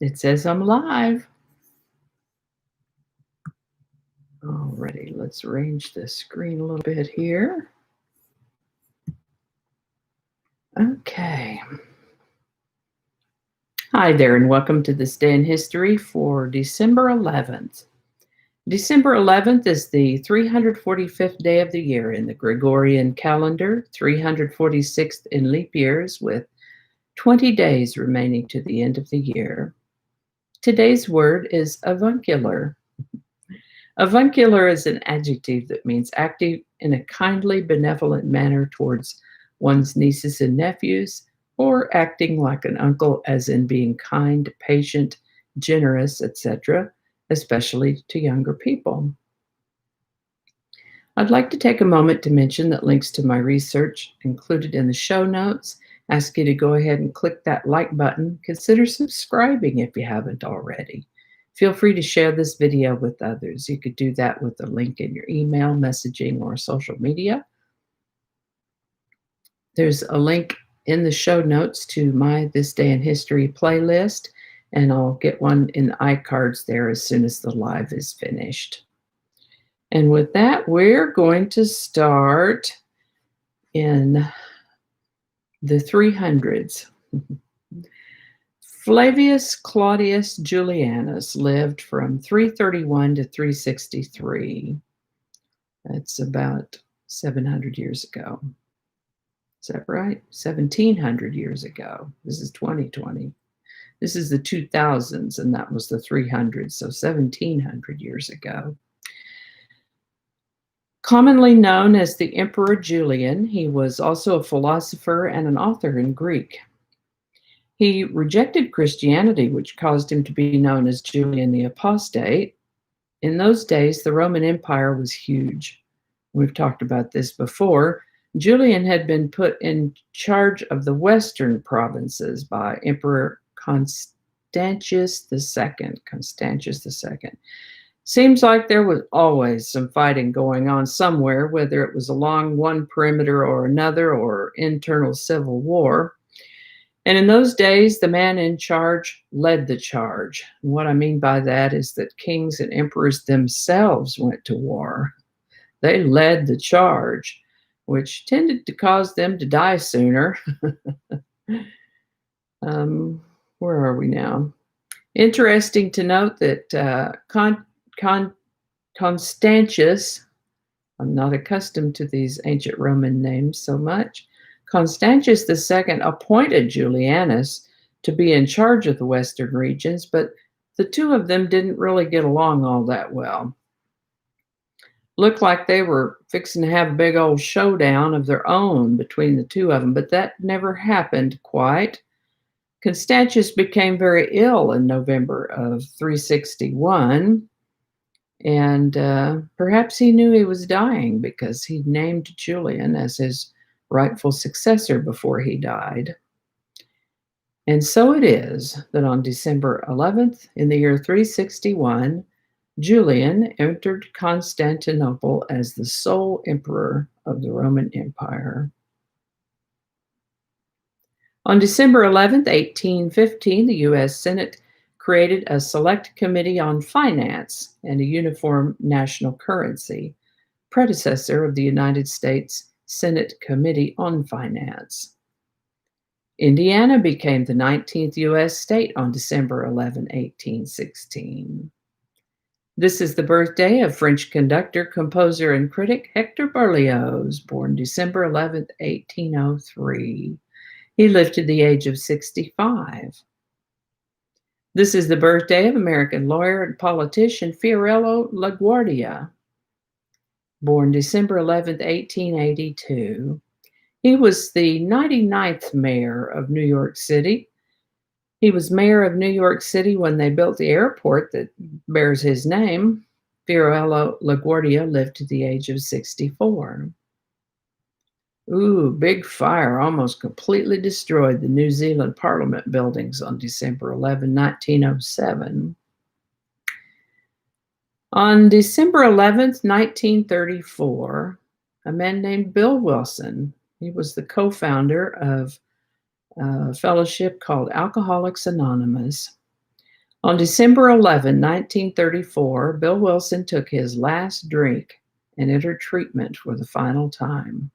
It says I'm live. Alrighty, let's arrange the screen a little bit here. Okay. Hi there, and welcome to this day in history for December 11th. December 11th is the 345th day of the year in the Gregorian calendar, 346th in leap years, with 20 days remaining to the end of the year. Today's word is avuncular. Avuncular is an adjective that means active in a kindly, benevolent manner towards one's nieces and nephews, or acting like an uncle, as in being kind, patient, generous, etc., especially to younger people. I'd like to take a moment to mention that links to my research included in the show notes. Ask you to go ahead and click that like button. Consider subscribing if you haven't already. Feel free to share this video with others. You could do that with a link in your email, messaging, or social media. There's a link in the show notes to my This Day in History playlist, and I'll get one in the iCards there as soon as the live is finished. And with that, we're going to start in the 300s. Flavius Claudius Julianus lived from 331 to 363. That's about 700 years ago. Is that right? 1700 years ago. This is 2020. This is the 2000s, and that was the 300s, so 1700 years ago. Commonly known as the Emperor Julian, he was also a philosopher and an author in Greek. He rejected Christianity, which caused him to be known as Julian the Apostate. In those days, the Roman Empire was huge. We've talked about this before. Julian had been put in charge of the western provinces by Emperor Constantius II. Seems like there was always some fighting going on somewhere, whether it was along one perimeter or another, or internal civil war. And in those days, the man in charge led the charge. And what I mean by that is that kings and emperors themselves went to war. They led the charge, which tended to cause them to die sooner. Where are we now? Interesting to note that Constantius, I'm not accustomed to these ancient Roman names so much, Constantius II appointed Julianus to be in charge of the western regions, but the two of them didn't really get along all that well. Looked like they were fixing to have a big old showdown of their own between the two of them, but that never happened quite. Constantius became very ill in November of 361, and perhaps he knew he was dying because he'd named Julian as his rightful successor before he died. And so it is that on December 11th, in the year 361, Julian entered Constantinople as the sole emperor of the Roman Empire. On December 11th, 1815, the U.S. Senate created a select committee on finance and a uniform national currency, predecessor of the United States Senate Committee on Finance. Indiana became the 19th U.S. state on December 11, 1816. This is the birthday of French conductor, composer, and critic Hector Berlioz, born December 11, 1803. He lived to the age of 65. This is the birthday of American lawyer and politician Fiorello La Guardia, born December 11, 1882. He was the 99th mayor of New York City. He was mayor of New York City when they built the airport that bears his name. Fiorello La Guardia lived to the age of 64. Ooh, big fire almost completely destroyed the New Zealand Parliament buildings on December 11, 1907. On December 11th, 1934, a man named Bill Wilson, he was the co-founder of a fellowship called Alcoholics Anonymous. On December 11, 1934, Bill Wilson took his last drink and entered treatment for the final time.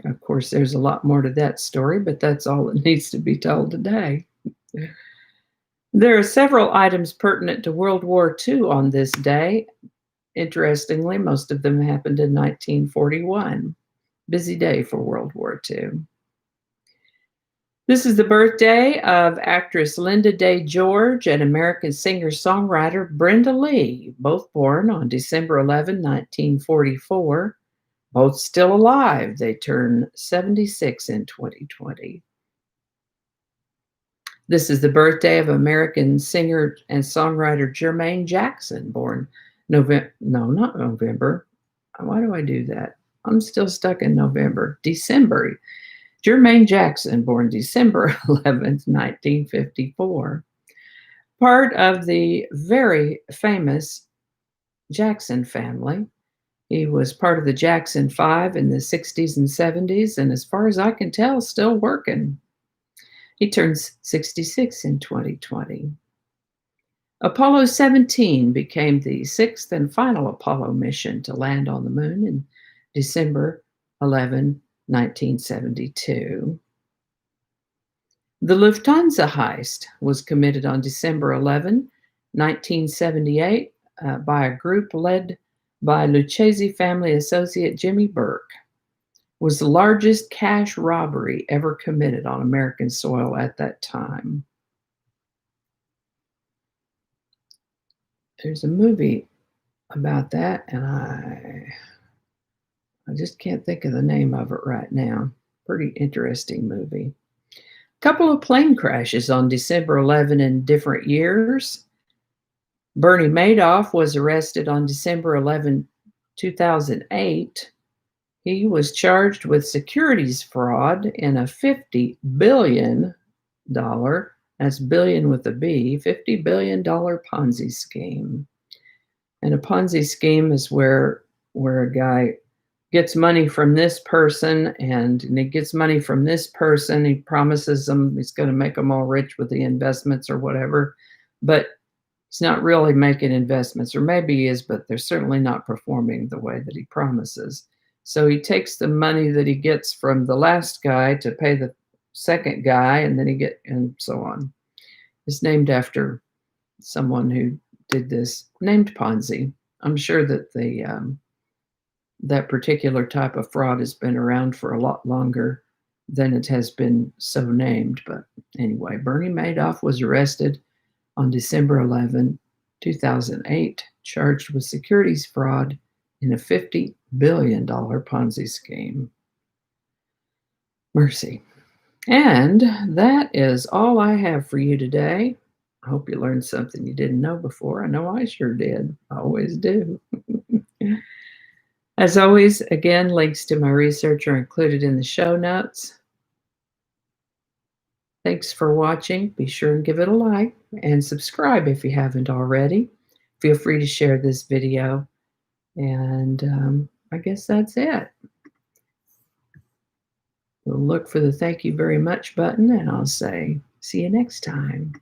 Of course, there's a lot more to that story, but that's all that needs to be told today. There are several items pertinent to World War II on this day. Interestingly, most of them happened in 1941. Busy day for World War II. This is the birthday of actress Linda Day George and American singer-songwriter Brenda Lee, both born on December 11, 1944. Both still alive. They turn 76 in 2020. This is the birthday of American singer and songwriter Jermaine Jackson, born not November. Why do I do that? I'm still stuck in November. December. Jermaine Jackson, born December 11th, 1954. Part of the very famous Jackson family. He was part of the Jackson 5 in the 60s and 70s, and as far as I can tell, still working. He turns 66 in 2020. Apollo 17 became the sixth and final Apollo mission to land on the moon in December 11, 1972. The Lufthansa heist was committed on December 11, 1978 by a group led by Lucchese family associate Jimmy Burke. Was the largest cash robbery ever committed on American soil at that time. There's a movie about that, and I just can't think of the name of it right now. Pretty interesting movie. A couple of plane crashes on December 11 in different years. Bernie Madoff was arrested on December 11, 2008. He was charged with securities fraud in a $50 billion, that's billion with a B, $50 billion Ponzi scheme. And a Ponzi scheme is where a guy gets money from this person and he gets money from this person. He promises them he's going to make them all rich with the investments or whatever, but he's not really making investments, or maybe he is, but they're certainly not performing the way that he promises. So he takes the money that he gets from the last guy to pay the second guy, and then and so on. It's named after someone who did this, named Ponzi. I'm sure that that particular type of fraud has been around for a lot longer than it has been so named. But anyway, Bernie Madoff was arrested on December 11, 2008, charged with securities fraud in a $50 billion Ponzi scheme. Mercy. And that is all I have for you today. I hope you learned something you didn't know before. I know I sure did. I always do. As always, again, links to my research are included in the show notes. Thanks for watching. Be sure and give it a like and subscribe if you haven't already. Feel free to share this video. And I guess that's it. We'll look for the thank you very much button, and I'll say, see you next time.